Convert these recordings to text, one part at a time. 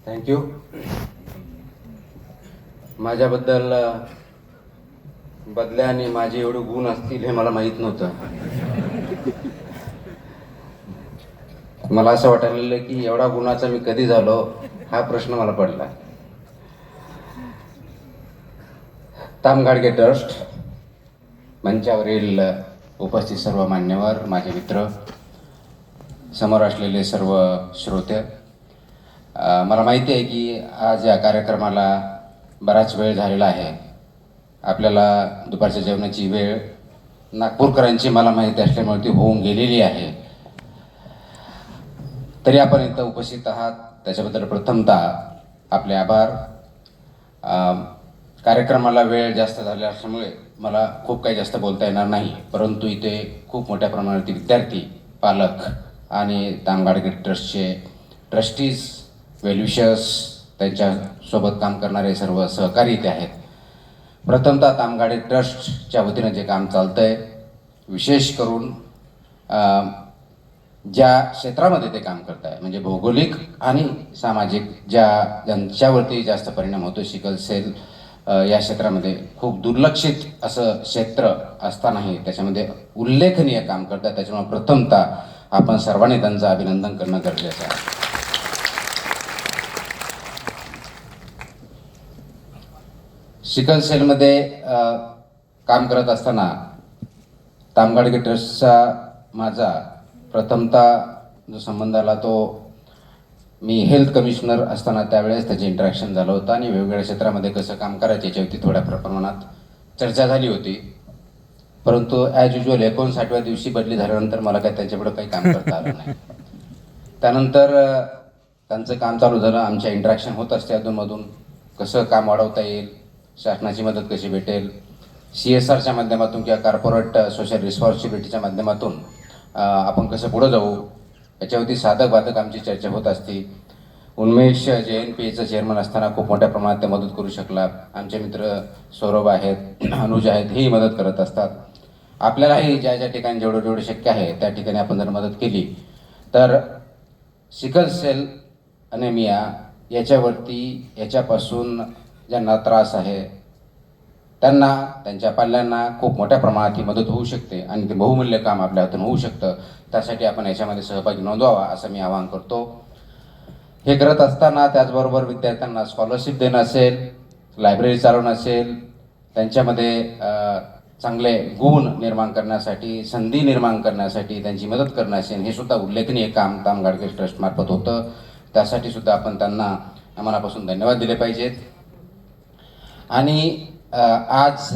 Thank you. माझ्याबद्दल बदल्या आणि माझे एवढे गुण असतील हे मला माहीत नव्हतं. मला असं वाटायला की एवढा गुणाचा मी कधी झालो हा प्रश्न मला पडला. तामगाडगे ट्रस्ट मंचावरील उपस्थित सर्व मान्यवर, माझे मित्र, समोर असलेले सर्व श्रोते, मला माहिती आहे की आज या कार्यक्रमाला बराच वेळ झालेला आहे. आपल्याला दुपारच्या जेवणाची वेळ नागपूरकरांची मला माहिती असल्यामुळे ती होऊन गेलेली आहे. तरी आपण इथं उपस्थित आहात त्याच्याबद्दल प्रथमतः आपले आभार. कार्यक्रमाला वेळ जास्त झाला असल्यामुळे मला खूप काही जास्त बोलता येणार नाही, परंतु इथे खूप मोठ्या प्रमाणात विद्यार्थी, पालक आणि तामगाडगे ट्रस्टचे ट्रस्टीज, वेलविशर्स, त्यांच्यासोबत काम करणारे सर्व सहकारी इथे आहेत. प्रथमतः तामगाडगे ट्रस्टच्या वतीनं जे काम चालतं आहे, विशेष करून ज्या क्षेत्रामध्ये ते काम करत आहे म्हणजे भौगोलिक आणि सामाजिक ज्यांच्यावरती जास्त परिणाम होतो, सिकल सेल या क्षेत्रामध्ये खूप दुर्लक्षित असं क्षेत्र असतानाही त्याच्यामध्ये उल्लेखनीय काम करतात. त्याच्यामुळे प्रथमतः आपण सर्वांनी त्यांचं अभिनंदन करणं गरजेचं आहे. सिकल सेलमध्ये काम करत असताना तामगाडगे ट्रस्टचा माझा प्रथमतः जो संबंध आला तो मी हेल्थ कमिशनर असताना त्यावेळेस त्याचे इंटरॅक्शन झालं होतं आणि वेगवेगळ्या क्षेत्रामध्ये कसं काम करायचं याच्यावरती थोड्या प्रमाणात चर्चा झाली होती. परंतु ॲज युजल 59व्या दिवशी बदली झाल्यानंतर मला काय त्यांच्यापुढे काही काम करता आलं नाही. त्यानंतर त्यांचं काम चालू झालं, आमच्या इंटरॅक्शन होत असते अधूनमधून, कसं काम वाढवता येईल, शासनाची मदत कशी भेटेल, CSRच्या माध्यमातून किंवा कॉर्पोरेट सोशल रिस्पॉन्सिबिलिटीच्या माध्यमातून आपण कसं पुढं जाऊ याच्यावरती साधक बाधक आमची चर्चा होत असते. उन्मेष JNPAचं चेअरमन असताना खूप मोठ्या प्रमाणात ते मदत करू शकला. आमचे मित्र सौरभ आहेत, अनुज आहेत, हेही मदत करत असतात. आपल्यालाही ज्या ज्या ठिकाणी जेवढं शक्य आहे त्या ठिकाणी आपण जर मदत केली तर सिकल सेल अनेमिया याच्यापासून ज्यांना त्रास आहे त्यांना, त्यांच्या पाल्यांना खूप मोठ्या प्रमाणात ही मदत होऊ शकते आणि ते बहुमूल्य काम आपल्या हातून होऊ शकतं. त्यासाठी आपण याच्यामध्ये सहभागी नोंदवावा असं मी आवाहन करतो. हे करत असताना त्याचबरोबर विद्यार्थ्यांना स्कॉलरशिप देणं असेल, लायब्ररी चालवणं असेल, त्यांच्यामध्ये चांगले गुण निर्माण करण्यासाठी, संधी निर्माण करण्यासाठी त्यांची मदत करणं असेल, हे सुद्धा उल्लेखनीय काम तामगाडगे ट्रस्टमार्फत होतं. त्यासाठी सुद्धा आपण त्यांना मनापासून धन्यवाद दिले पाहिजेत. आणि आज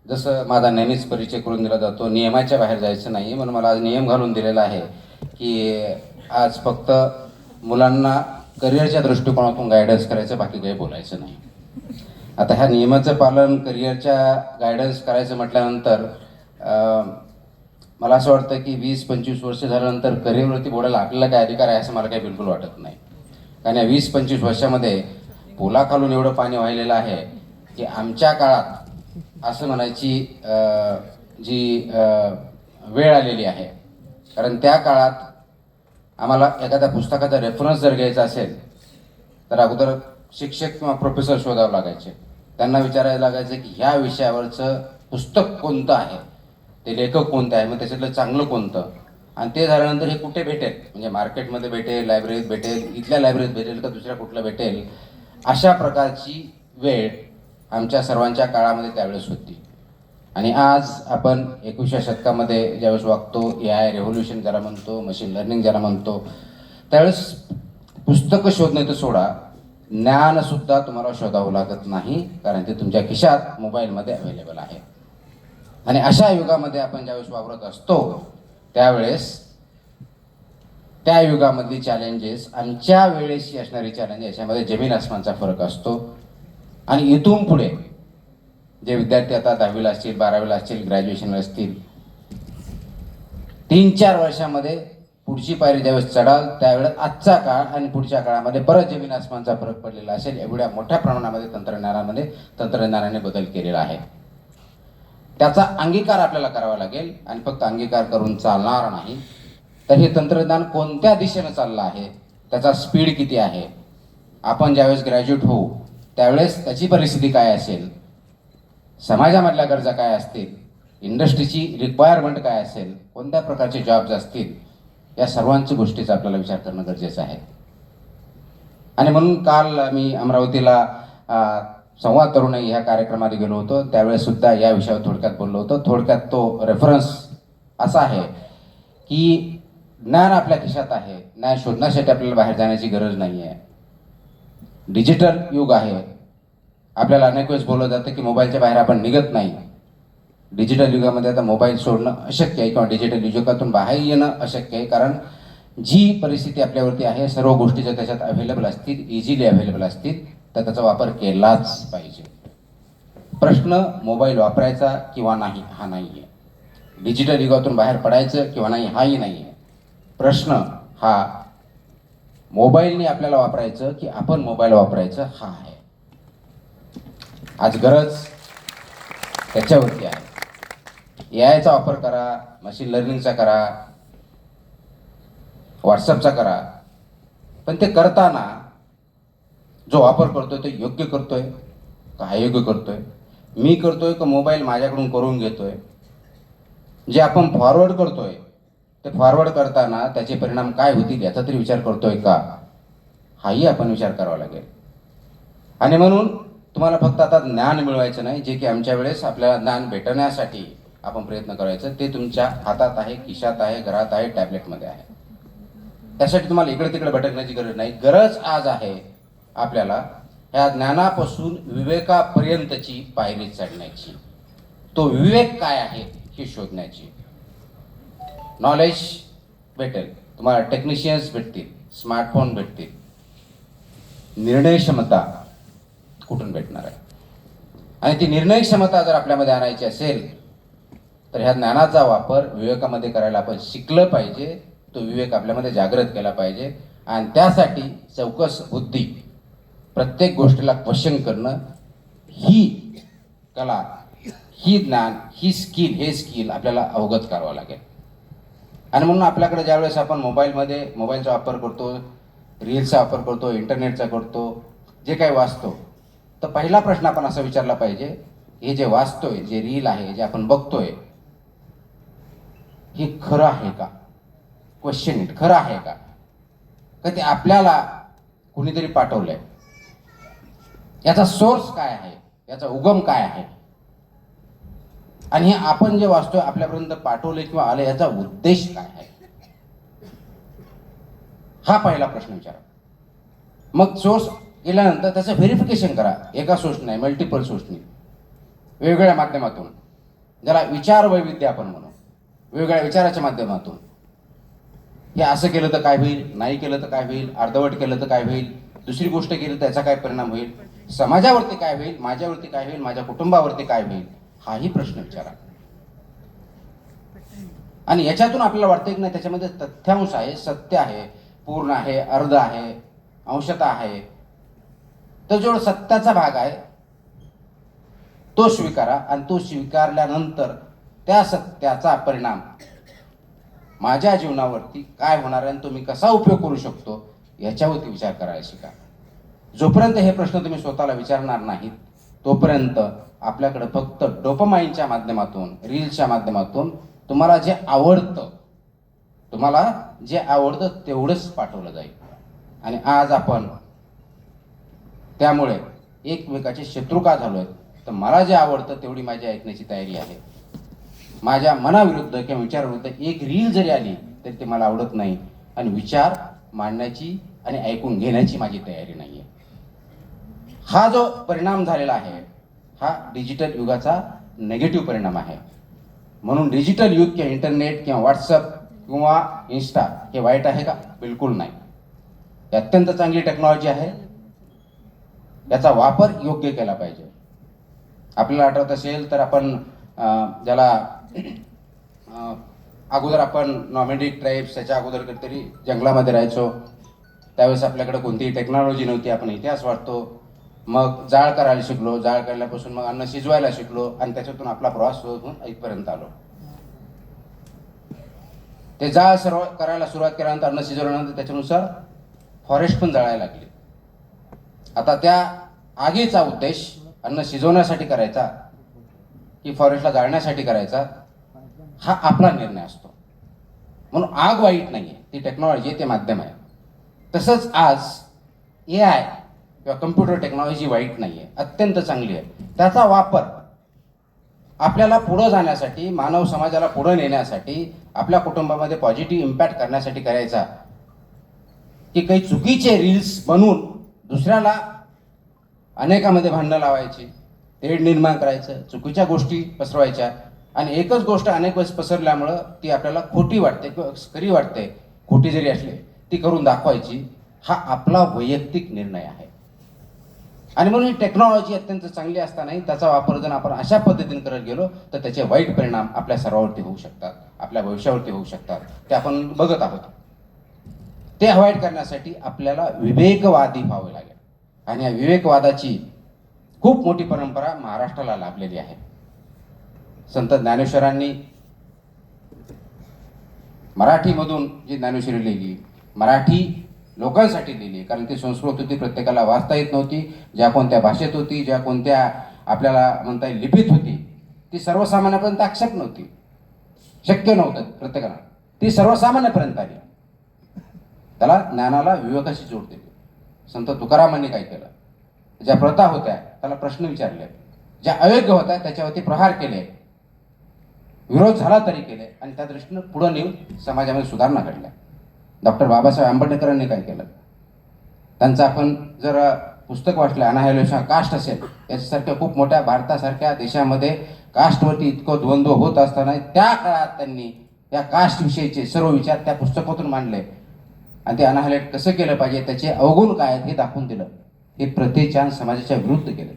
जसं माझा नेहमीच परिचय करून दिला जातो, नियमाच्या बाहेर जायचं नाही, म्हणून मला आज नियम घालून दिलेला आहे की आज फक्त मुलांना करिअरच्या दृष्टिकोनातून गायडन्स करायचं, बाकी काही बोलायचं नाही. आता ह्या नियमाचं पालन, करिअरच्या गायडन्स करायचं म्हटल्यानंतर मला असं वाटतं की 20-25 वर्ष झाल्यानंतर करिअरवरती बोलायला आपल्याला काय अधिकार आहे असं मला काही बिलकुल वाटत नाही. कारण या 20-25 वर्षामध्ये पुलाखालून एवढं पाणी वाहिलेलं आहे की आमच्या काळात असं म्हणायची जी वेळ आलेली आहे. कारण त्या काळात आम्हाला एखाद्या पुस्तकाचा रेफरन्स जर घ्यायचा असेल तर अगोदर शिक्षक किंवा प्रोफेसर शोधावं लागायचे. त्यांना विचारायला लागायचं की ह्या विषयावरचं पुस्तक कोणतं आहे, ते लेखक कोणतं आहे, मग त्याच्यातलं चांगलं कोणतं, आणि ते झाल्यानंतर हे कुठे भेटेल, म्हणजे मार्केटमध्ये भेटेल, लायब्ररीत भेटेल, इथल्या लायब्ररीत भेटेल का दुसऱ्या कुठलं भेटेल, अशा प्रकारची वेळ आमच्या सर्वांच्या काळामध्ये त्यावेळेस होती. आणि आज आपण 21व्या शतकामध्ये ज्यावेळेस वागतो, AI रेव्होल्युशन ज्याला म्हणतो, मशीन लर्निंग ज्याला म्हणतो, त्यावेळेस पुस्तकं शोधणे तर सोडा, ज्ञानसुद्धा तुम्हाला शोधावं लागत नाही, कारण ते तुमच्या खिशात मोबाईलमध्ये अवेलेबल आहे. आणि अशा युगामध्ये आपण ज्यावेळेस वावरत असतो त्यावेळेस त्या युगामधली चॅलेंजेस आमच्या वेळेशी असणारी चॅलेंज याच्यामध्ये जमीन आसमानचा फरक असतो. आणि इथून पुढे जे विद्यार्थी आता 10वीला असतील, 12वीला असतील, ग्रॅज्युएशनला असतील, 3-4 वर्षामध्ये पुढची पायरी ज्यावेळेस चढाल त्यावेळेस आजचा काळ आणि पुढच्या काळामध्ये परत जमीन आसमानचा फरक पडलेला असेल. एवढ्या मोठ्या प्रमाणामध्ये तंत्रज्ञानाने बदल केलेला आहे. त्याचा अंगीकार आपल्याला करावा लागेल आणि फक्त अंगीकार करून चालणार नाही. तर हे तंत्रज्ञान कोणत्या दिशेनं चाललं आहे, त्याचा स्पीड किती आहे, आपण ज्यावेळेस ग्रॅज्युएट होऊ त्यावेळेस त्याची परिस्थिती काय असेल, समाजामधल्या गरजा काय असतील, इंडस्ट्रीची रिक्वायरमेंट काय असेल, कोणत्या प्रकारचे जॉब्स असतील, या सर्वांची गोष्टीचा आपल्याला विचार करणं गरजेचं आहे. आणि म्हणून काल मी अमरावतीला संवाद तरुणाई ह्या कार्यक्रमाला गेलो होतो, त्यावेळेस सुद्धा या विषयावर थोडक्यात बोललो होतो. थोडक्यात तो रेफरन्स असा आहे की ज्ञान आपल्या खिशात आहे, ज्ञान शोधण्यासाठी आपल्याला बाहेर जाण्याची गरज नाही आहे. डिजिटल युग आहे. आपल्याला अनेक वेळेस बोललं जातं की मोबाईलच्या बाहेर आपण निघत नाही. डिजिटल युगामध्ये आता मोबाईल सोडणं अशक्य आहे किंवा डिजिटल युगातून बाहेर येणं अशक्य आहे, कारण जी परिस्थिती आपल्यावरती आहे सर्व गोष्टी जर त्याच्यात अवेलेबल असतील, इझिली अवेलेबल असतील, तर त्याचा वापर केलाच पाहिजे. प्रश्न मोबाईल वापरायचा किंवा नाही हा नाही आहे. डिजिटल युगातून बाहेर पडायचं किंवा नाही हाही नाही आहे. प्रश्न हा मोबाईलने आपल्याला वापरायचं की आपण मोबाईल वापरायचं हा आहे. आज गरज त्याच्यावरती आहे. एआयचा वापर करा, मशीन लर्निंगचा करा, व्हॉट्सअपचा करा, पण ते करताना जो वापर करतोय तो योग्य करतोय का अयोग्य करतोय, मी करतोय का मोबाईल माझ्याकडून करून घेतोय. जे आपण फॉरवर्ड करतोय ते फॉरवर्ड करताना त्याचे परिणाम काय होतील याचा तरी विचार करतोय का, हाही आपण विचार करावा लागेल. आणि म्हणून तुम्हाला फक्त आता ज्ञान मिळवायचं नाही, जे की आमच्या वेळेस आपल्याला ज्ञान भेटण्यासाठी आपण प्रयत्न करायचं, ते तुमच्या हातात आहे, खिशात आहे, घरात आहे, टॅबलेटमध्ये आहे. त्यासाठी तुम्हाला इकडे तिकडे भटकण्याची गरज नाही. गरज आज आहे आपल्याला ह्या ज्ञानापासून विवेकापर्यंतची पायरी चढण्याची. तो विवेक काय आहे हे शोधण्याची. नॉलेज भेटेल तुम्हाला, टेक्निशियन्स भेटतील, स्मार्टफोन भेटतील, निर्णय क्षमता कुठून भेटणार आहे. आणि ती निर्णय क्षमता जर आपल्यामध्ये आणायची असेल तर ह्या ज्ञानाचा वापर विवेकामध्ये करायला आपण शिकलं पाहिजे. तो विवेक आपल्यामध्ये जागृत केला पाहिजे. आणि त्यासाठी चौकस बुद्धी, प्रत्येक गोष्टीला क्वेश्चन करणं, ही कला, ही ज्ञान, ही स्किल, हे स्किल आपल्याला अवगत करावं लागेल. आणि म्हणून आपल्याकडे ज्यावेळेस आपण मोबाईलचा वापर करतो, रील्सचा वापर करतो, इंटरनेटचा करतो, जे काही वाचतो, तर पहिला प्रश्न आपण असा विचारला पाहिजे, हे जे वाचतोय, जे रील आहे, जे आपण बघतोय, हे खरं आहे का? क्वेश्चन इट, खरं आहे का? का ते आपल्याला कुणीतरी पाठवलंय? याचा सोर्स काय आहे? याचा उगम काय आहे? आणि हे आपण जे वाचतोय आपल्यापर्यंत पाठवले किंवा आले, याचा उद्देश काय आहे? हा पहिला प्रश्न विचारा. मग सोर्स केल्यानंतर त्याचं व्हेरिफिकेशन करा. एका सोर्स नाही, मल्टिपल सोर्सनी, वेगवेगळ्या माध्यमातून, ज्याला विचार वैविध्य आपण म्हणू, वेगवेगळ्या विचाराच्या माध्यमातून. हे असं केलं तर काय होईल, नाही केलं तर काय होईल, अर्धवट केलं तर काय होईल, दुसरी गोष्ट केली तर त्याचा काय परिणाम होईल, समाजावरती काय होईल, माझ्यावरती काय होईल, माझ्या कुटुंबावरती काय होईल, हाही प्रश्न विचारा. आणि याच्यातून आपल्याला वाटतं की नाही त्याच्यामध्ये तथ्यांश आहे, सत्य आहे, पूर्ण आहे, अर्ध आहे, अंशतः आहे, तर जो सत्याचा भाग आहे तो स्वीकारा. आणि तो स्वीकारल्यानंतर त्या सत्याचा परिणाम माझ्या जीवनावरती काय होणार आहे आणि तो मी कसा उपयोग करू शकतो याच्यावरती विचार करायला शिका. जोपर्यंत हे प्रश्न तुम्ही स्वतःला विचारणार नाहीत तोपर्यंत आपल्याकडे फक्त डोपामाइनच्या माध्यमातून, रील्सच्या माध्यमातून तुम्हाला जे आवडतं तेवढंच पाठवलं जाईल. आणि आज आपण त्यामुळे एकमेकाचे शत्रू का झालोय, तर मला जे आवडतं तेवढी माझी ऐकण्याची तयारी आहे. माझ्या मनाविरुद्ध किंवा विचाराविरुद्ध एक रील जरी आली तरी ते मला आवडत नाही, आणि विचार मांडण्याची आणि ऐकून घेण्याची माझी तयारी नाही आहे. हा जो परिणाम झालेला आहे हा डिजिटल युगाचा नेगेटिव्ह परिणाम आहे. म्हणून डिजिटल युग किंवा इंटरनेट किंवा व्हॉट्सअप किंवा इन्स्टा हे वाईट आहे का? बिलकुल नाही. ही अत्यंत चांगली टेक्नॉलॉजी आहे. याचा वापर योग्य केला पाहिजे. आपल्याला आठवत असेल तर आपण ज्याला अगोदर आपण नॉमॅडिक ट्राईब्स, त्याच्या अगोदर कधीतरी जंगलामध्ये राहायचो, त्यावेळेस आपल्याकडे कोणतीही टेक्नॉलॉजी नव्हती. आपण इतिहास वाचतो, मग जाळ करायला शिकलो, जाळ करण्यापासून मग अन्न शिजवायला शिकलो, आणि त्याच्यातून आपला प्रवास सुरू होऊन इथपर्यंत आलो. ते जाळ करायला सुरुवात केल्यानंतर, अन्न शिजवल्यानंतर त्याच्यानुसार फॉरेस्ट पण जळायला लागले. आता त्या आगीचा उद्देश अन्न शिजवण्यासाठी करायचा की फॉरेस्टला जाळण्यासाठी करायचा हा आपला निर्णय असतो. म्हणून आग वाईट नाही आहे, ती टेक्नॉलॉजी ते माध्यम आहे. तसंच आज AI किंवा कम्प्युटर टेक्नॉलॉजी वाईट नाही आहे, अत्यंत चांगली आहे. त्याचा वापर आपल्याला पुढं जाण्यासाठी, मानव समाजाला पुढं नेण्यासाठी, आपल्या कुटुंबामध्ये पॉझिटिव्ह इम्पॅक्ट करण्यासाठी करायचा की काही चुकीचे रील्स बनवून दुसऱ्याला अनेकामध्ये भांडणं लावायची, तेढ निर्माण करायचं, चुकीच्या गोष्टी पसरवायच्या आणि एकच गोष्ट अनेक वेळेस पसरल्यामुळं ती आपल्याला खोटी वाटते किंवा खरी वाटते, खोटी जरी असली ती करून दाखवायची, हा आपला वैयक्तिक निर्णय आहे. आणि म्हणून ही टेक्नॉलॉजी अत्यंत चांगली असतानाही त्याचा वापर जर आपण अशा पद्धतीने करत गेलो तर त्याचे वाईट परिणाम आपल्या सर्वांवरती होऊ शकतात, आपल्या भविष्यावरती होऊ शकतात. ते आपण बघत आहोत. ते अवॉइड करण्यासाठी आपल्याला विवेकवादी व्हावे लागेल. आणि या विवेकवादाची खूप मोठी परंपरा महाराष्ट्राला लाभलेली आहे. संत ज्ञानेश्वरांनी मराठीमधून जी ज्ञानेश्वरी लिहिली, मराठी लोकांसाठी लिहिली, कारण ती संस्कृत होती, प्रत्येकाला वाचता येत नव्हती. ज्या कोणत्या भाषेत होती, ज्या कोणत्या आपल्याला म्हणता येईल लिपीत होती, ती सर्वसामान्यापर्यंत आक्षेप नव्हती, शक्य नव्हतं प्रत्येकाला. ती सर्वसामान्यापर्यंत आली. त्याला ज्ञानाला विवेकाशी जोड दिली. संत तुकारामांनी काय केलं, ज्या प्रथा होत्या त्याला प्रश्न विचारले, ज्या अयोग्य होत्या त्याच्यावरती प्रहार केले, विरोध झाला तरी केले आणि त्या दृष्टीनं पुढे नेऊन समाजामध्ये सुधारणा घडल्या. डॉक्टर बाबासाहेब आंबेडकरांनी काय केलं, त्यांचं आपण जर पुस्तक वाचलं अनाहिलेशन कास्ट असेल, याच्यासारख्या खूप मोठ्या भारतासारख्या देशामध्ये कास्टवरती इतकं द्वंद्व होत असताना त्या काळात त्यांनी या कास्ट विषयीचे सर्व विचार त्या पुस्तकातून मांडले आणि ते अनाहिलेट कसं केलं पाहिजे, त्याचे अवगुण काय आहेत हे दाखवून दिलं. हे प्रत्येकान समाजाच्या विरुद्ध केले.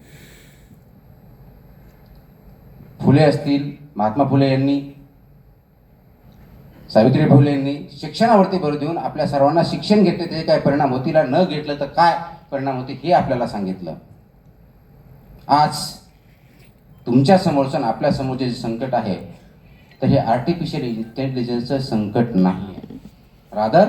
फुले असतील, महात्मा फुले यांनी, सावित्री फुले यांनी शिक्षणावरती भर देऊन आपल्या सर्वांना शिक्षण घेतले, त्याचे काय परिणाम होतील, न घेतलं तर काय परिणाम होतील हे आपल्याला सांगितलं. आज तुमच्या समोरचं आणि आपल्या समोरचे जे संकट आहे तर हे आर्टिफिशियल इंटेलिजन्सचं संकट नाही आहे. रादर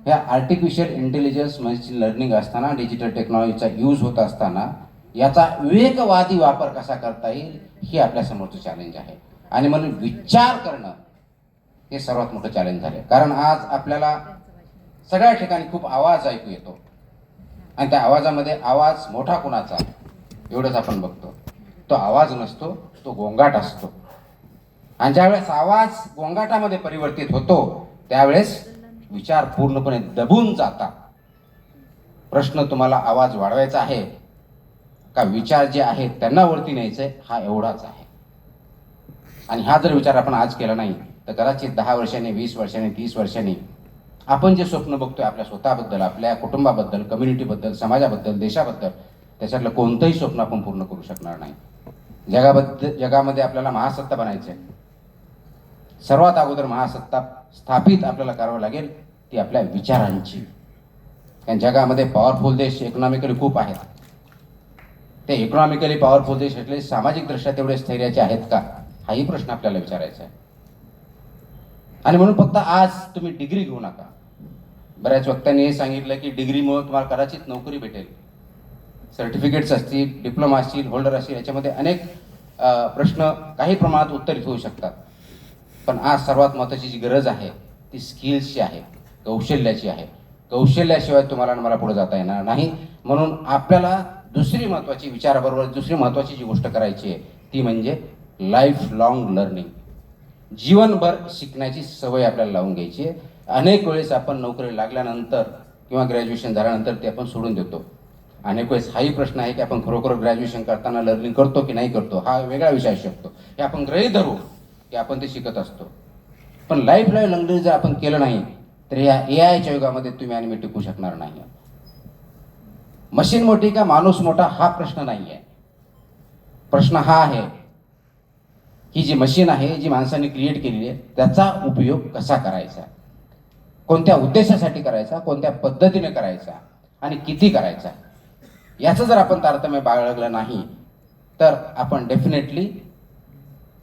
ह्या आर्टिफिशियल इंटेलिजन्स मशीन लर्निंग असताना, डिजिटल टेक्नॉलॉजीचा यूज होत असताना याचा विवेकवादी वापर कसा करता येईल हे आपल्या समोरचं चॅलेंज आहे. आणि म्हणून विचार करणं हे सर्वात मोठं चॅलेंज झालं. कारण आज आपल्याला सगळ्या ठिकाणी खूप आवाज ऐकू येतो आणि त्या आवाजामध्ये आवाज मोठा कुणाचा एवढंच आपण बघतो. तो आवाज नसतो, तो गोंगाट असतो. आणि ज्यावेळेस आवाज गोंगाटामध्ये परिवर्तित होतो त्यावेळेस विचार पूर्णपणे दबून जातात. प्रश्न तुम्हाला आवाज वाढवायचा आहे का विचार जे आहेत त्यांना वरती न्यायचंय, हा एवढाच आहे. आणि हा जर विचार आपण आज केला नाही तर कदाचित 10 वर्षांनी, 20 वर्षांनी, 30 वर्षांनी आपण जे स्वप्न बघतोय आपल्या स्वतःबद्दल, आपल्या कुटुंबाबद्दल, कम्युनिटीबद्दल, समाजाबद्दल, देशाबद्दल, त्याच्यातलं कोणतंही स्वप्न आपण पूर्ण करू शकणार नाही. जगामध्ये आपल्याला महासत्ता बनायचं आहे. सर्वात अगोदर महासत्ता स्थापित आपल्याला करावं लागेल ती आपल्या विचारांची. कारण जगामध्ये पॉवरफुल देश इकॉनॉमिकली खूप आहेत. ते इकॉनॉमिकली पॉवरफुल देश असले सामाजिकदृष्ट्या तेवढे स्थैर्याचे आहेत का, हाही प्रश्न आपल्याला विचारायचा आहे. आणि म्हणून फक्त आज तुम्ही डिग्री घेऊ नका. बऱ्याच वक्त्यांनी हे सांगितलं की डिग्रीमुळे तुम्हाला कदाचित नोकरी भेटेल. सर्टिफिकेट्स असतील, डिप्लोमा असतील, होल्डर असतील, याच्यामध्ये अनेक प्रश्न काही प्रमाणात उत्तरित होऊ शकतात. पण आज सर्वात महत्त्वाची जी गरज आहे ती स्किल्सची आहे, कौशल्याची आहे. कौशल्याशिवाय तुम्हाला मला पुढे जाता येणार नाही. म्हणून आपल्याला दुसरी महत्त्वाची विचाराबरोबर दुसरी महत्त्वाची जी गोष्ट करायची आहे ती म्हणजे लाईफ लॉंग लर्निंग. जीवनभर शिकण्याची सवय आपल्याला लावून घ्यायची आहे. अनेक वेळेस आपण नोकरी लागल्यानंतर किंवा ग्रॅज्युएशन झाल्यानंतर ते आपण सोडून देतो. अनेक वेळेस हाही प्रश्न आहे की आपण खरोखर ग्रॅज्युएशन करताना लर्निंग करतो की नाही करतो, हा वेगळा विषय असू शकतो. हे आपण गृहीत धरू की आपण ते शिकत असतो. पण लाईफ लर्निंग जर आपण केलं नाही तर या AIच्या युगामध्ये तुम्ही आणि मी टिकू शकणार नाही. मशीन मोठी का माणूस मोठा हा प्रश्न नाही आहे. प्रश्न हा आहे ही जी मशीन आहे, जी माणसाने क्रिएट केलेली आहे, त्याचा उपयोग कसा करायचा, कोणत्या उद्देशासाठी करायचा, कोणत्या पद्धतीने करायचा आणि किती करायचा, याचं जर आपण तारतम्य बाळगलं नाही तर आपण डेफिनेटली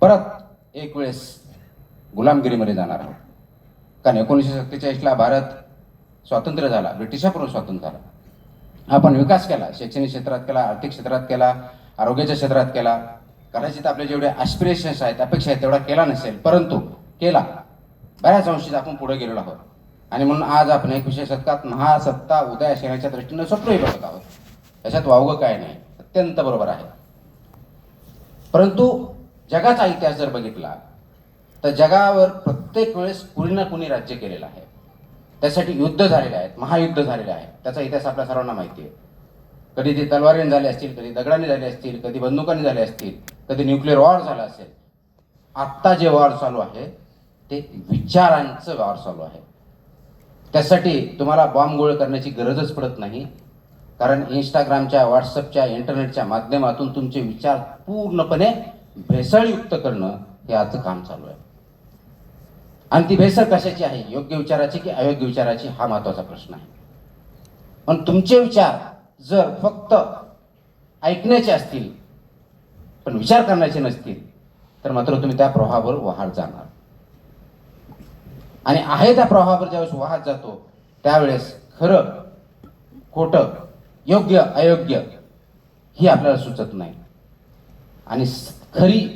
परत एक वेळेस गुलामगिरीमध्ये जाणार आहोत. कारण 1947ला भारत स्वातंत्र्य झाला, ब्रिटिशाकडून स्वातंत्र्य झाला आपण विकास केला, शैक्षणिक क्षेत्रात केला, आर्थिक क्षेत्रात केला, आरोग्याच्या क्षेत्रात केला, कदाचित आपले जेवढे ॲस्पिरेशन्स आहेत, अपेक्षा आहेत तेवढा केला नसेल, परंतु केला. बऱ्याच अंशीत आपण पुढे गेलेलो आहोत. आणि म्हणून आज आपण 21व्या शतकात महासत्ता उदयास येण्याच्या दृष्टीनं स्वप्नही बघत आहोत. त्याच्यात वावगं काय नाही, अत्यंत बरोबर आहे. परंतु जगाचा इतिहास जर बघितला तर जगावर प्रत्येक वेळेस कुणी ना कुणी राज्य केलेलं आहे. त्यासाठी युद्ध झालेले आहेत, महायुद्ध झालेले आहेत. त्याचा इतिहास आपल्या सर्वांना माहिती आहे. कधी ते तलवारीने झाले असतील, कधी दगडाने झाले असतील, कधी बंदुकाने झाले असतील, कधी न्यूक्लिअर वॉर झाला असेल. आत्ता जे वॉर चालू आहे ते विचारांचं वॉर चालू आहे. त्यासाठी तुम्हाला बॉम्ब गोळ करण्याची गरजच पडत नाही, कारण इंस्टाग्रामच्या, व्हॉट्सअपच्या, इंटरनेटच्या माध्यमातून तुमचे विचार पूर्णपणे भेसळयुक्त करणं हे आजचं काम चालू आहे. आणि ती भेसळ कशाची आहे, योग्य विचाराची की अयोग्य विचाराची, हा महत्त्वाचा प्रश्न आहे. पण तुमचे विचार जर फक्त ऐकण्याचे असतील पण विचार करण्याचे नसतील तर मात्र तुम्ही त्या प्रवाहावर वाहत जाणार. आणि आहे त्या प्रवाहावर ज्यावेळेस वाहत जातो त्यावेळेस खरं खोटं, योग्य अयोग्य ही आपल्याला सुचत नाही. आणि खरी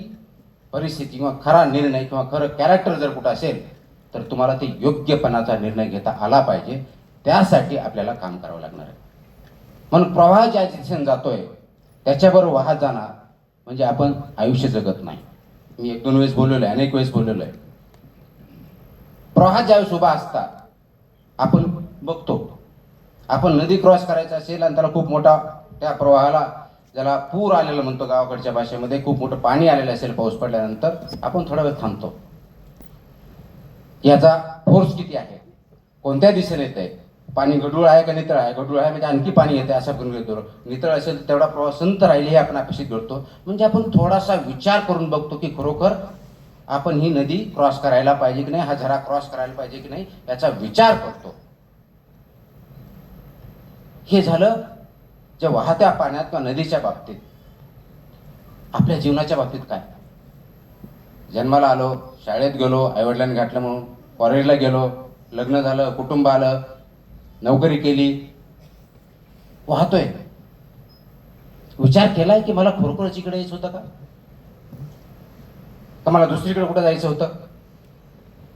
परिस्थिती किंवा खरा निर्णय किंवा खरं कॅरेक्टर जर कुठं असेल तर तुम्हाला ते योग्यपणाचा निर्णय घेता आला पाहिजे. त्यासाठी आपल्याला काम करावं लागणार आहे. म्हणून प्रवाह ज्या दिशेने जातोय त्याच्याबरोबर वाहत जाणार म्हणजे आपण आयुष्य जगत नाही. मी 1-2 वेळेस बोललेलो आहे, अनेक वेळेस बोललेलो आहे. प्रवाह ज्यावेळेस उभा असता आपण बघतो, आपण नदी क्रॉस करायचं असेल आणि त्याला खूप मोठा, त्या प्रवाहाला ज्याला पूर आलेलं म्हणतो गावाकडच्या भाषेमध्ये, खूप मोठं पाणी आलेलं असेल पाऊस पडल्यानंतर, आपण थोडा वेळ थांबतो. याचा फोर्स किती आहे, कोणत्या दिशेने येत आहे, पाणी गढूळ आहे का नितळ आहे, गढूळ आहे म्हणजे आणखी पाणी येते असं करून घेतो, नितळ असेल तर तेवढा प्रवाह संत राहिले हे आपण अपेक्षित करतो. म्हणजे आपण थोडासा विचार करून बघतो की खरोखर आपण ही नदी क्रॉस करायला पाहिजे की नाही, हा झरा क्रॉस करायला पाहिजे की नाही, याचा विचार करतो. हे झालं जे वाहत्या पाण्यात किंवा नदीच्या बाबतीत. आपल्या जीवनाच्या बाबतीत काय, जन्माला आलो, शाळेत गेलो, आईवडिलांनी घातलं म्हणून, कॉलेजला गेलो, लग्न झालं, कुटुंब आलं, नोकरी केली, वाहतोय. विचार केलाय की मला खरोखरच इकडे यायचं होतं का मला दुसरीकडे कुठं जायचं होतं,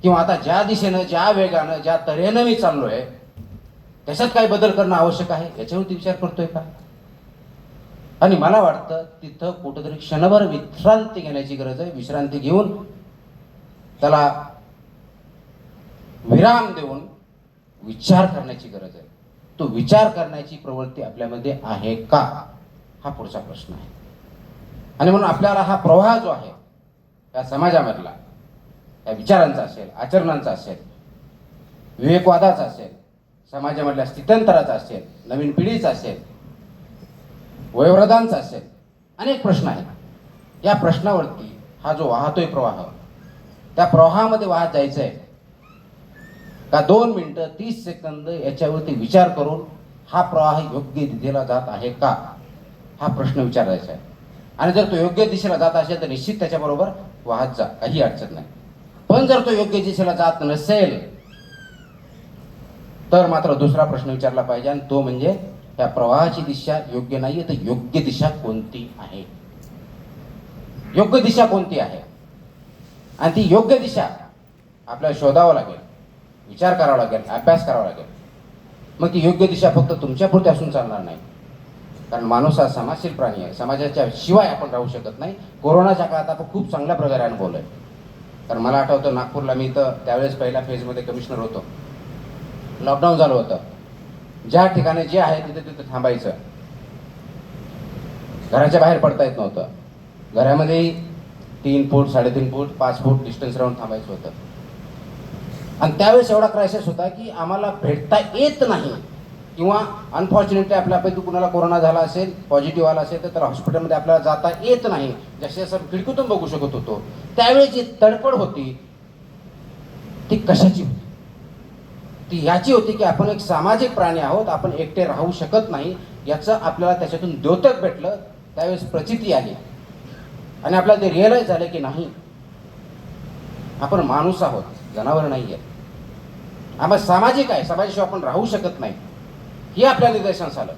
किंवा आता ज्या दिशेनं, ज्या वेगानं, ज्या तऱ्हेनं मी चाललोय त्याच्यात काय बदल करणं आवश्यक आहे याच्यावरती विचार करतोय का. आणि मला वाटतं तिथं कुठंतरी क्षणभर विश्रांती घेण्याची गरज आहे. विश्रांती घेऊन त्याला विराम देऊन विचार करण्याची गरज आहे. तो विचार करण्याची प्रवृत्ती आपल्यामध्ये आहे का, हा पुढचा प्रश्न आहे. आणि म्हणून आपल्याला हा प्रवाह जो आहे त्या समाजामधला, त्या विचारांचा असेल, आचरणांचा असेल, विवेकवादाचा असेल, समाजामधल्या स्थित्यंतराचा असेल, नवीन पिढीचा असेल, वयोवृद्धांचा असेल, अनेक प्रश्न आहेत. या प्रश्नावरती हा जो वाहतोय प्रवाह, त्या प्रवाहामध्ये वाहत जायचं आहे का 2 मिनिटं 30 सेकंद याच्यावरती विचार करून हा प्रवाह योग्य दिशेला जात आहे का, हा प्रश्न विचारायचा आहे. आणि जर तो योग्य दिशेला जात असेल तर निश्चित त्याच्याबरोबर वाहत जा, काही अडचण नाही. पण जर तो योग्य दिशेला जात नसेल तर मात्र दुसरा प्रश्न विचारला पाहिजे, आणि तो म्हणजे त्या प्रवाहाची दिशा योग्य नाहीये तर योग्य दिशा कोणती आहे, योग्य दिशा कोणती आहे. आणि ती योग्य दिशा आपल्याला शोधावं लागेल, विचार करावा लागेल, अभ्यास करावा लागेल. मग ती योग्य दिशा फक्त तुमच्यापुरती असून चालणार नाही, कारण माणूस हा समाजशील प्राणी आहे. समाजाच्या शिवाय आपण राहू शकत नाही. कोरोनाच्या काळात आपण खूप चांगल्या प्रकारे अनुभवलंय. कारण मला आठवतं नागपूरला मी तर त्यावेळेस पहिल्या फेजमध्ये कमिशनर होतो. लॉकडाऊन झालं होतं. ज्या ठिकाणी जे आहे तिथे तिथे थांबायचं, घराच्या बाहेर पडता येत नव्हतं. घरामध्येही 3 फूट, 3.5 फूट, 5 फूट डिस्टन्स राहून थांबायचं होतं. आणि त्यावेळेस एवढा क्रायसिस होता की आम्हाला भेटता येत नाही, किंवा अनफॉर्च्युनेटली आपल्यापैकी कुणाला कोरोना झाला असेल, पॉझिटिव्ह आला असेल तर त्याला हॉस्पिटलमध्ये आपल्याला जाता येत नाही. जसे जसं खिडकीतून बघू शकत होतो. त्यावेळी जी तडफड होती ती कशाची होती, ती याची होती की आपण एक सामाजिक प्राणी आहोत, आपण एकटे राहू शकत नाही, याचं आपल्याला त्याच्यातून द्योतक भेटलं. त्यावेळेस प्रचिती आली आणि आपल्याला ते रिअलाइज झालं की नाही, आपण माणूस आहोत, जनावर नाही आहे. आपण सामाजिक आहे, समाजाशिवाय आपण राहू शकत नाही, हे आपल्या निदर्शनास आलं.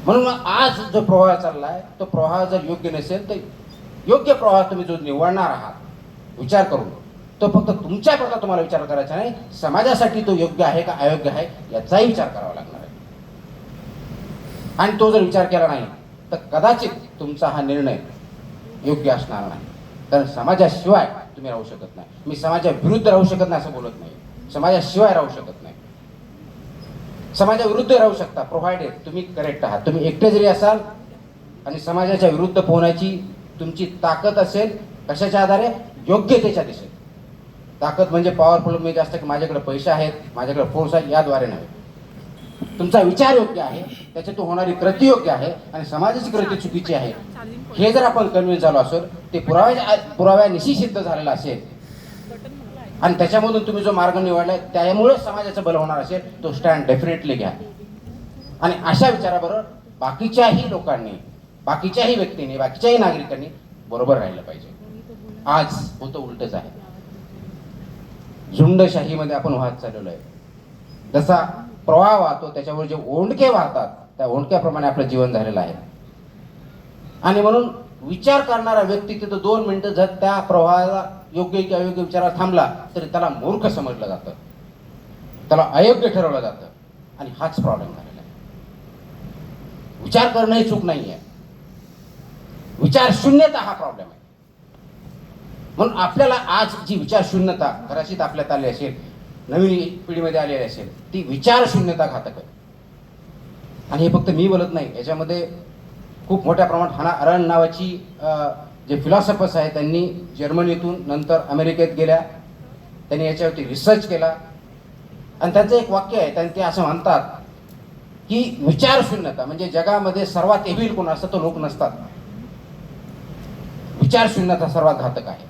म्हणून आज जो प्रवाह चाललाय तो प्रवाह जर योग्य नसेल तर योग्य प्रवाह तुम्ही जो निवडणार आहात विचार करून, तो फक्त तुमच्याकरता तुम्हाला विचार करायचा नाही, समाजासाठी तो योग्य आहे का अयोग्य आहे याचाही विचार करावा लागणार आहे. आणि तो जर विचार केला नाही तर कदाचित तुमचा हा निर्णय योग्य असणार नाही. कारण समाजाशिवाय तुम्ही राहू शकत नाही. मी समाजाविरुद्ध राहू शकत नाही असं बोलत नाही, समाजाशिवाय राहू शकत नाही. समाजाविरुद्ध राहू शकता प्रोव्हाइडेड तुम्ही करेक्ट आहात. तुम्ही एकटे जरी असाल आणि समाजाच्या विरुद्ध पोहण्याची तुमची ताकद असेल, कशाच्या आधारे? योग्यतेच्या दिशेत. ताकद म्हणजे पॉवरफुल मी जास्त की माझ्याकडे पैसे आहेत, माझ्याकडे फोर्स आहे, याद्वारे नव्हे. तुमचा विचार योग्य आहे, त्याच्यातून होणारी कृती योग्य आहे आणि समाजाची कृती चुकीची आहे, हे जर आपण कन्व्हिन्स झालो असेल, ते पुराव्यानिशी सिद्ध झालेलं असेल आणि त्याच्यामधून तुम्ही जो मार्ग निवडलाय त्यामुळे समाजाचं बल होणार असेल, तो स्टँड डेफिनेटली घ्या. आणि अशा विचाराबरोबर बाकीच्याही लोकांनी, बाकीच्याही व्यक्तींनी, बाकीच्याही नागरिकांनी बरोबर राहिलं पाहिजे. आज होतं उलटच आहे. झुंडशाहीमध्ये आपण वाहत चाललेलो आहे. जसा प्रवाह वाहतो त्याच्यावर जे ओंडके वाहतात त्या ओंडक्याप्रमाणे आपलं जीवन झालेलं आहे. आणि म्हणून विचार करणारा व्यक्ती तिथं 2 मिनिटं जर त्या प्रवाहाला योग्य की अयोग्य विचारात थांबला तरी त्याला मूर्ख समजलं जातं, त्याला अयोग्य ठरवलं जातं. आणि हाच प्रॉब्लेम झालेला आहे. विचार करणं ही चूक नाही आहे, विचार शून्यता हा प्रॉब्लेम आहे. म्हणून आपल्याला आज जी विचार शून्यता कदाचित आपल्यात आली असेल, नवीन पिढीमध्ये आलेली असेल, ती विचार शून्यता घातक आहे. आणि हे फक्त मी बोलत नाही, याच्यामध्ये खूप मोठ्या प्रमाणात हाना अरेंट नावाची जे फिलॉसॉफर्स आहेत त्यांनी जर्मनीतून नंतर अमेरिकेत गेल्या, त्यांनी याच्यावरती रिसर्च केला. आणि त्यांचं एक वाक्य आहे, त्यांनी ते असं म्हणतात की विचार शून्यता म्हणजे जगामध्ये सर्वात एव्हिल कोण असतं तो लोक नसतात, विचार शून्यता सर्वात घातक आहे.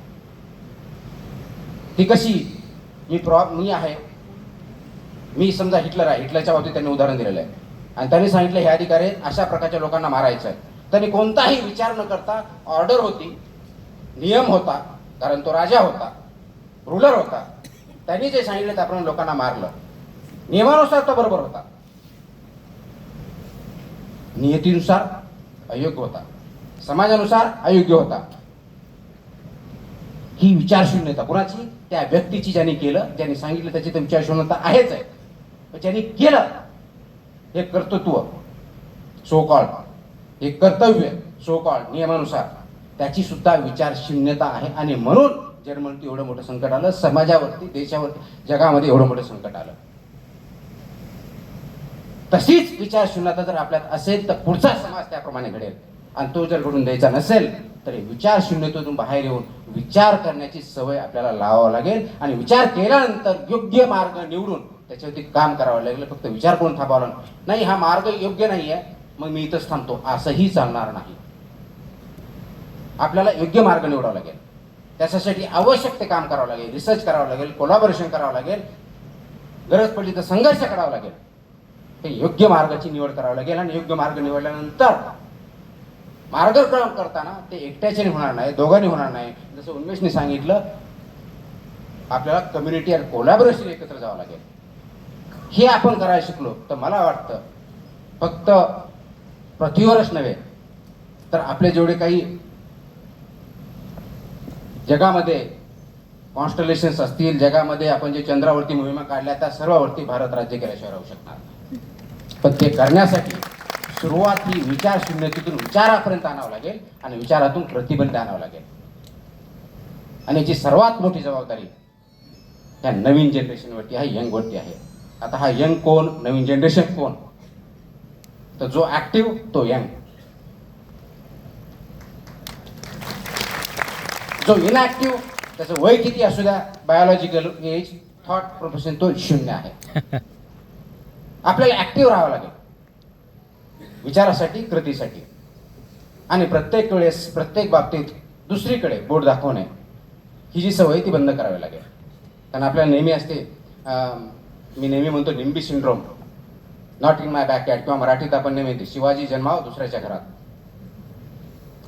ती कशी? मी आहे, मी समजा हिटलर आहे, हिटलरच्या बाबतीत त्यांनी उदाहरण दिलेलं आहे आणि त्यांनी सांगितलं हे अधिकारी अशा प्रकारच्या लोकांना मारायचं आहे. त्यांनी कोणताही विचार न करता, ऑर्डर होती, नियम होता, कारण तो राजा होता, रूलर होता, त्यांनी जे सांगितलं त्याप्रमाणे लोकांना मारलं. नियमानुसार तो बरोबर होता, नियतीनुसार अयोग्य होता, समाजानुसार अयोग्य होता. ही विचारशून्यता कुणाची? त्या व्यक्तीची, ज्यांनी केलं, ज्यांनी सांगितलं त्याची तर विचारशून्यता आहेच आहे. ज्यांनी केलं हे कर्तृत्व सो कॉल्ड, हे कर्तव्य सो कॉल्ड नियमानुसार, त्याची सुद्धा विचारशून्यता आहे. आणि म्हणून जर्मनीत एवढं मोठं संकट आलं, समाजावरती, देशावरती, जगामध्ये एवढं मोठं संकट आलं. तशीच विचारशून्यता जर आपल्यात असेल तर पुढचा समाज त्याप्रमाणे घडेल. आणि तो जर घडून द्यायचा नसेल तर विचारशून्यतेतून बाहेर येऊन विचार करण्याची सवय आपल्याला लावावं लागेल. आणि विचार केल्यानंतर योग्य मार्ग निवडून त्याच्यावरती काम करावं लागेल. फक्त विचार करून थांबावं नाही, हा मार्ग योग्य नाही आहे मग मी इथंच थांबतो, असंही चालणार नाही. आपल्याला योग्य मार्ग निवडावा लागेल, त्याच्यासाठी आवश्यक ते काम करावं लागेल, रिसर्च करावं लागेल, कोलॅबोरेशन करावं लागेल, गरज पडली तर संघर्ष करावा लागेल. हे योग्य मार्गाची निवड करावी लागेल. आणि योग्य मार्ग निवडल्यानंतर मार्गक्रमण करताना ते एकट्याने होणार नाही, दोघांनी होणार नाही. जसं उन्मेषने सांगितलं, आपल्याला कम्युनिटी आणि कोलॅबोरेशन एकत्र जावं लागेल. हे आपण करायला शिकलो तर मला वाटतं फक्त पृथ्वीवरच नव्हे तर आपले जेवढे काही जगामध्ये कॉन्स्टलेशन्स असतील, जगामध्ये आपण जे चंद्रावरती मोहिमा काढल्या त्या सर्वावरती भारत राज्य केल्याशिवाय राहू शकणार नाही. पण ते करण्यासाठी सुरुवात ही विचारशून्यतेतून विचारापर्यंत आणावं लागेल आणि विचारातून प्रतिबंध आणावं लागेल. आणि याची सर्वात मोठी जबाबदारी या नवीन जनरेशनवरती आहे, यंगवरती आहे. आता हा यंग कोण, नवीन जनरेशन कोण? तर जो ऍक्टिव्ह तो यंग, जो इनॅक्टिव्ह त्याचं वय किती असू द्या, बायोलॉजिकल एज, थॉट प्रोफेशन तो 0 आहे. आपल्याला ऍक्टिव्ह राहावं लागेल विचारासाठी, कृतीसाठी. आणि प्रत्येक वेळेस, प्रत्येक बाबतीत दुसरीकडे बोट दाखवणे ही जी सवय ती बंद करावी लागेल. कारण आपल्याला नेहमी असते, मी नेहमी म्हणतो nimby syndrome, not in my backyard, किंवा मराठीत आपण नेहमी शिवाजी जन्माव दुसऱ्याच्या घरात.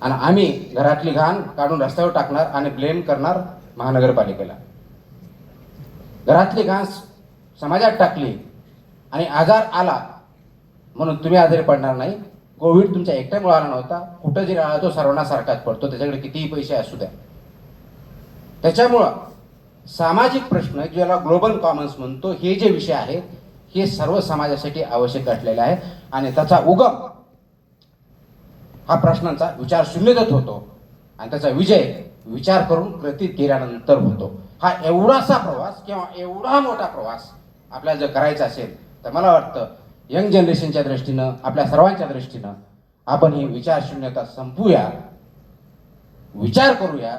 आणि आम्ही घरातली घाण काढून रस्त्यावर टाकणार आणि ब्लेम करणार महानगरपालिकेला. घरातली घाण समाजात टाकली आणि आजार आला म्हणून तुम्ही आजारी पडणार नाही, कोविड तुमच्या एकट्यामुळे आला नव्हता. कुठं जरी आला तो सर्वांना सारखाच पडतो, त्याच्याकडे कितीही पैसे असू द्या. त्याच्यामुळं सामाजिक प्रश्न ज्याला ग्लोबल कॉमन्स म्हणतो, हे जे विषय आहेत हे सर्व समाजासाठी आवश्यक असलेले आहे. आणि त्याचा उगम हा प्रश्नांचा विचार शून्यतेत होतो आणि त्याचा विजय विचार करून कृतीत केल्यानंतर होतो. हा एवढासा प्रवास किंवा एवढा मोठा प्रवास आपल्याला जर करायचा असेल तर मला वाटतं यंग जनरेशनच्या दृष्टीनं, आपल्या सर्वांच्या दृष्टीनं आपण ही विचार शून्यता संपवूया, विचार करूया,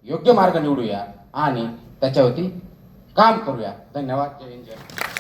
योग्य मार्ग निवडूया आणि त्याच्यावरती काम करूया. धन्यवाद. जय हिंद, जय